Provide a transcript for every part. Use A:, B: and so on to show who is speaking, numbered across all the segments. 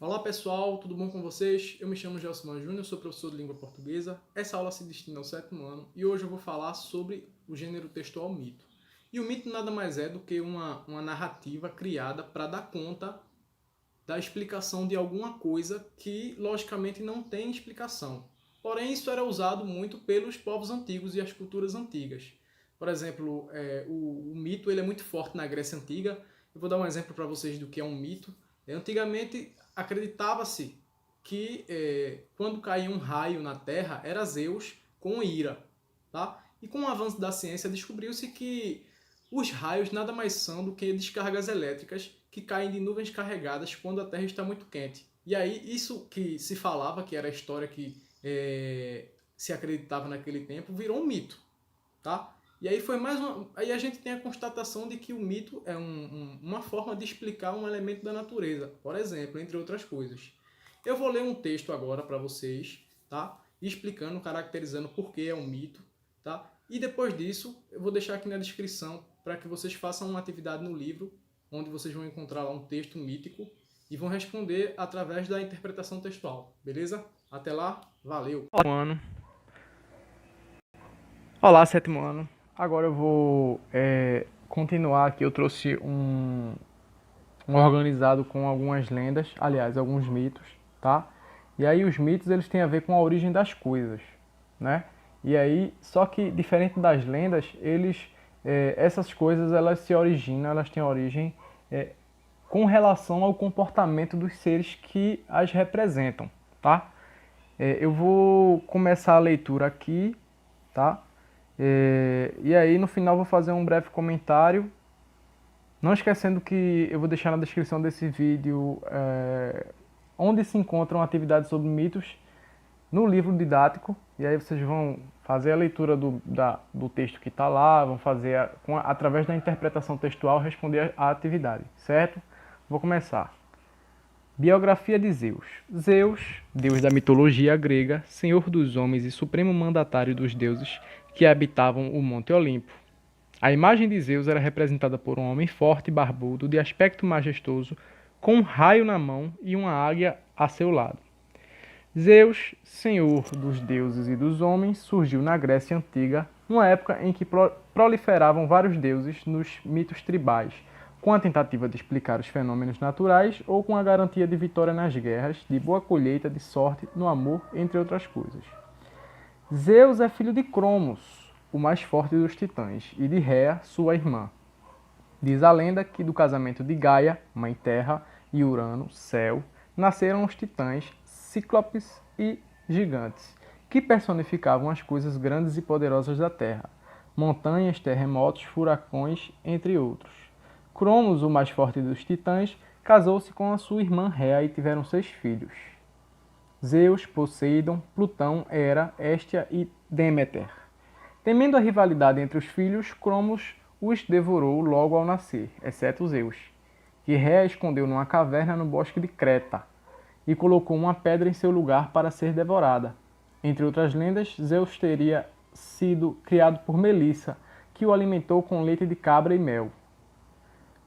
A: Olá pessoal, tudo bom com vocês? Eu me chamo Gelson Júnior, sou professor de língua portuguesa. Essa aula se destina ao 7º ano e hoje eu vou falar sobre o gênero textual mito. E o mito nada mais é do que uma narrativa criada para dar conta da explicação de alguma coisa que logicamente não tem explicação. Porém, isso era usado muito pelos povos antigos e as culturas antigas. Por exemplo, o mito ele é muito forte na Grécia Antiga. Eu vou dar um exemplo para vocês do que é um mito. Antigamente, acreditava-se que quando caía um raio na Terra, era Zeus com ira. Tá? E com o avanço da ciência, descobriu-se que os raios nada mais são do que descargas elétricas que caem de nuvens carregadas quando a Terra está muito quente. E aí, isso que se falava, que era a história que se acreditava naquele tempo, virou um mito. Tá? E aí foi mais uma. Aí a gente tem a constatação de que o mito é uma forma de explicar um elemento da natureza, por exemplo, entre outras coisas. Eu vou ler um texto agora para vocês, tá? Explicando, caracterizando por que é um mito, tá? E depois disso, eu vou deixar aqui na descrição para que vocês façam uma atividade no livro, onde vocês vão encontrar lá um texto mítico e vão responder através da interpretação textual, beleza? Até lá, valeu!
B: Olá, 7º ano. Agora eu vou continuar aqui. Eu trouxe um organizado com algumas lendas, aliás, alguns mitos, tá? E aí os mitos eles têm a ver com a origem das coisas, né? E aí, só que diferente das lendas, essas coisas elas se originam, elas têm origem com relação ao comportamento dos seres que as representam, tá? Eu vou começar a leitura aqui, tá? E aí no final vou fazer um breve comentário. Não esquecendo que eu vou deixar na descrição desse vídeo onde se encontram atividades sobre mitos no livro didático. E aí vocês vão fazer a leitura do texto que está lá, vão fazer através da interpretação textual responder a atividade, certo? Vou começar. Biografia de Zeus. Zeus, deus da mitologia grega, senhor dos homens e supremo mandatário dos deuses que habitavam o Monte Olimpo. A imagem de Zeus era representada por um homem forte e barbudo, de aspecto majestoso, com um raio na mão e uma águia a seu lado. Zeus, senhor dos deuses e dos homens, surgiu na Grécia Antiga, numa época em que proliferavam vários deuses nos mitos tribais, com a tentativa de explicar os fenômenos naturais ou com a garantia de vitória nas guerras, de boa colheita, de sorte, no amor, entre outras coisas. Zeus é filho de Cronos, o mais forte dos titãs, e de Rhea, sua irmã. Diz a lenda que do casamento de Gaia, mãe terra, e Urano, céu, nasceram os titãs, cíclopes e gigantes, que personificavam as coisas grandes e poderosas da terra, montanhas, terremotos, furacões, entre outros. Cronos, o mais forte dos titãs, casou-se com a sua irmã Rhea e tiveram 6 filhos. Zeus, Poseidon, Plutão, Hera, Hestia e Deméter. Temendo a rivalidade entre os filhos, Cronos os devorou logo ao nascer, exceto Zeus, que Rhea escondeu numa caverna no bosque de Creta e colocou uma pedra em seu lugar para ser devorada. Entre outras lendas, Zeus teria sido criado por Melissa, que o alimentou com leite de cabra e mel.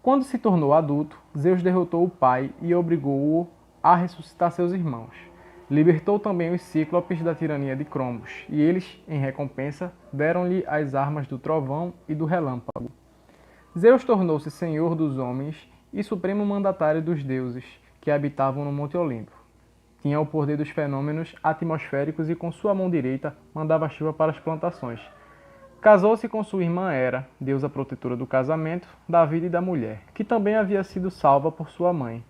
B: Quando se tornou adulto, Zeus derrotou o pai e obrigou-o a ressuscitar seus irmãos. Libertou também os cíclopes da tirania de Cronos, e eles, em recompensa, deram-lhe as armas do trovão e do relâmpago. Zeus tornou-se senhor dos homens e supremo mandatário dos deuses que habitavam no Monte Olimpo. Tinha o poder dos fenômenos atmosféricos e com sua mão direita mandava chuva para as plantações. Casou-se com sua irmã Hera, deusa protetora do casamento, da vida e da mulher, que também havia sido salva por sua mãe.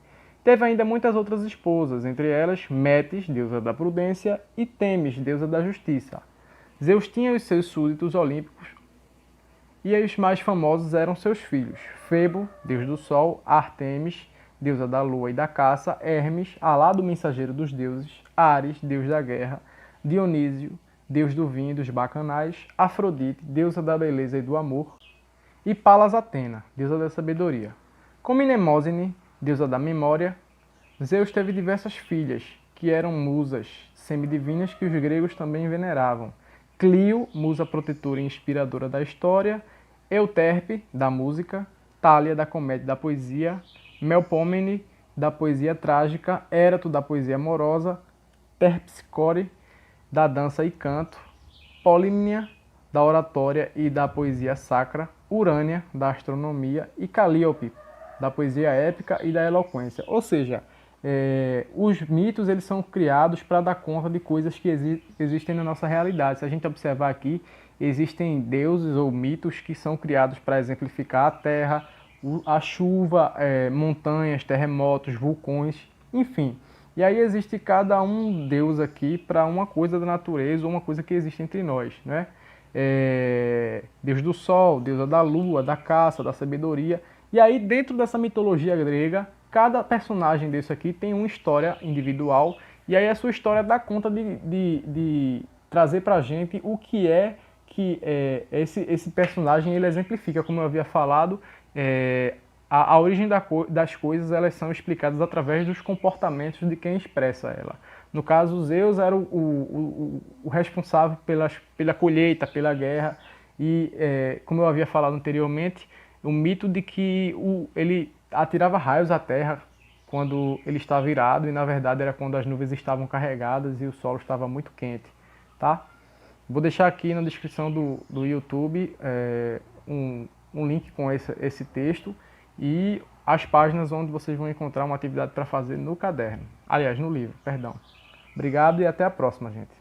B: Teve ainda muitas outras esposas, entre elas Metis, deusa da prudência, e Temis, deusa da justiça. Zeus tinha os seus súditos olímpicos, e os mais famosos eram seus filhos: Febo, deus do sol, Artemis, deusa da lua e da caça, Hermes, alado mensageiro dos deuses, Ares, deus da guerra, Dionísio, deus do vinho e dos bacanais, Afrodite, deusa da beleza e do amor, e Palas Atena, deusa da sabedoria. Com Mnemosine, deusa da memória, Zeus teve diversas filhas, que eram musas, semidivinas que os gregos também veneravam. Clio, musa protetora e inspiradora da história, Euterpe, da música, Thalia, da comédia e da poesia, Melpomene, da poesia trágica, Érato, da poesia amorosa, Terpsicore, da dança e canto, Polímnia, da oratória e da poesia sacra, Urânia, da astronomia, e Calíope, da poesia épica e da eloquência. Ou seja, os mitos eles são criados para dar conta de coisas que existem na nossa realidade. Se a gente observar aqui, existem deuses ou mitos que são criados para exemplificar a terra, a chuva, montanhas, terremotos, vulcões, enfim. E aí existe cada um deus aqui para uma coisa da natureza ou uma coisa que existe entre nós, né? Deus do sol, deusa da lua, da caça, da sabedoria. E aí dentro dessa mitologia grega, cada personagem desse aqui tem uma história individual. E aí a sua história dá conta de trazer pra gente o que esse personagem ele exemplifica. Como eu havia falado, a origem das coisas elas são explicadas através dos comportamentos de quem expressa ela. No caso, Zeus era o responsável pela colheita, pela guerra, e como eu havia falado anteriormente, o mito de que ele atirava raios à terra quando ele estava irado, e na verdade era quando as nuvens estavam carregadas e o solo estava muito quente, tá? Vou deixar aqui na descrição do YouTube um link com esse texto e as páginas onde vocês vão encontrar uma atividade para fazer no caderno. Aliás, no livro, perdão. Obrigado e até a próxima, gente.